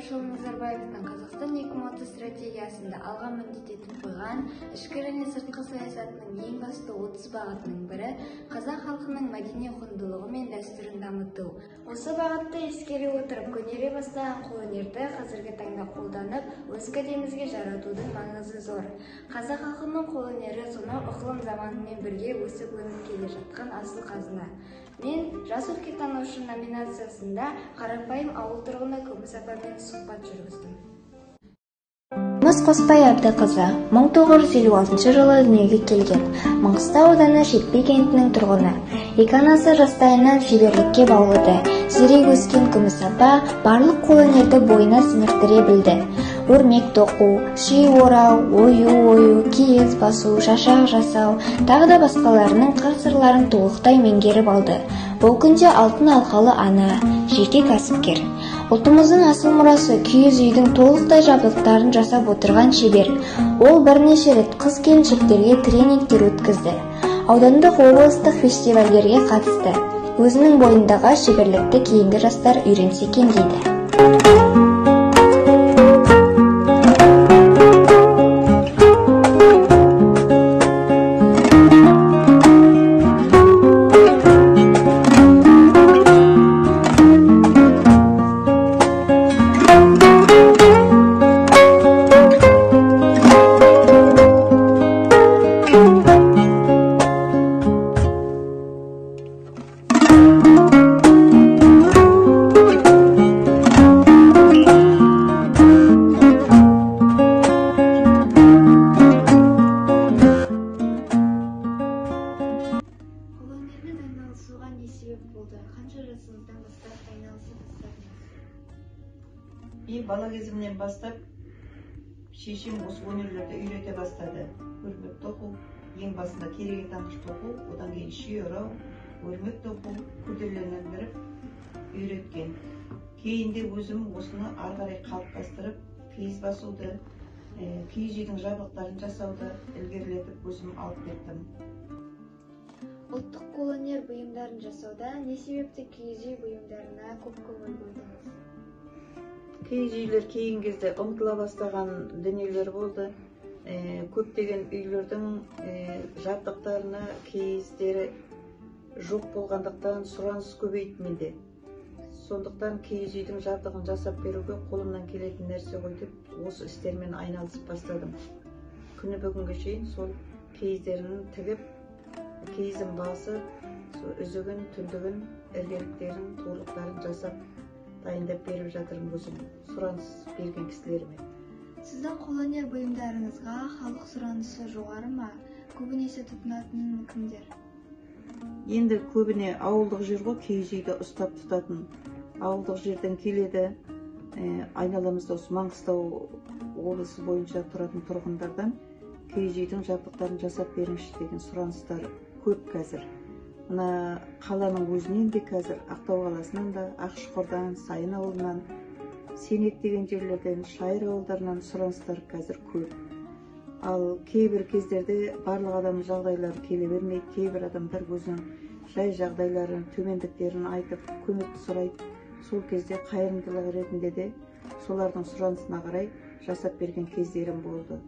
Абишұлы Назарбаевтың Қазақстан 2030 стратегиясында алға міндет етіп қойған ішкі және сыртқы саясатының ең басты 30 бағытының бірі қазақ халқының мәдени құндылығы мен дәстүрін дамыту. Осы бағытты ескере отырып, көнере бастаған қолөнерді қазіргі таңда қолданып, өз кәдемізге жаратудың маңызы зор. Қазақ халқының қолөнері сонау ықылым заманымен бірге өсіп өніп келе жатқан асыл қазына. Мен жас өлкетанушы номинациясында қарапайым ауыл тұрғыны Күміс апамен сұхбат жүргіздім. Күміс Қоспай Әбдіқызы 1956 жылы дүниеге келген. Маңғыстау ауданы Шетпе кентінің тұрғыны. Екі анасы жастайынан шеберлікке баулыды. Зерек өскен Күміс апа барлық қолөнерді бойына сіңірттіре білді. Өрмек тоқу, ши орау, ою, киіз басу, шашақ жасау, тағы да басқаларының қыр-сырларын толықтай меңгеріп алды. Бұл күнде алтын алқалы ана, жеке кәсіпкер. Ұлтымыздың асыл мұрасы киіз үйдің толықтай жабдықтарын жасап отырған шебер. Ол бірнеше рет қыз-келіншектерге тренингтер өткізді. Аудандық облыстық фестивальдерге қатысты. Өзінің бойындағы шеберлікті кейінгі жастар үйренсе екен дейді. Қанша жасыңыздан бастап айналыса бастадыңыз? Бала кезімнен бастап шешем осы өнерлерді үйрете бастады. Өрмек тоқу, ең басында кереге таңғыш тоқу, одан кейін ши орау, өрмек тоқу күрделендіріп үйреткен. Кейінде өзім осыны ары қарай қалыптастырып, киіз басуды, киіз үйдің жабдықтарын жасауды ілгерілетіп өзім алып кеттім. Ұлттық қолөнер бұйымдарын жасауда не себепті киіз үй бұйымдарына көп көңіл бөлдіңіз? Киіз үйлер кейін кезде ұмытыла бастаған дүниелер болды. Көптеген үйлердің жабдықтарына киіздері жоқ болғандықтан сұраныс көбейді менде. Сондықтан киіз үйдің жабдығын жасап беруге қолымнан келетін нәрсе ғой деп, осы істермен айналысып бастадым. Күні бүгінге шейін сол киіздерін тігіп, киіздің басы, үзігін, түндігін, іргеліктерін, туырлықтарын жасап дайындап беріп жатырмын өзім, сұраныс берген кісілеріме. Сіздің қолөнер бұйымдарыңызға халық сұранысы жоғары ма? Көбінесе тұтынатын кімдер? Енді көбіне ауылдық жер ғой, киіз үйді ұстап тұтатын. Ауылдық жерден келеді, айналамызда осы Маңғыстау облысы бойынша тұратын тұрғындардан киіз үйдің жабдықтарын жасап беріңізші деген сұраныстар көп қазір. Мына қаланың өзінен де қазір Ақтау қаласынан да, Ақшұқырдан, Сайын ауылынан, Сенек деген жерлерден, Шайыр ауылдарынан сұраныстар қазір көп. Ал кейбір кездерде барлық адам жағдайлары келе бермейді, кейбір адамдар өзінің жай жағдайларын, төмендіктерін айтып, көмекті сұрайды. Сол кезде қайырымдылық ретінде де солардың сұранысына қарай жасап берген кездерім болды.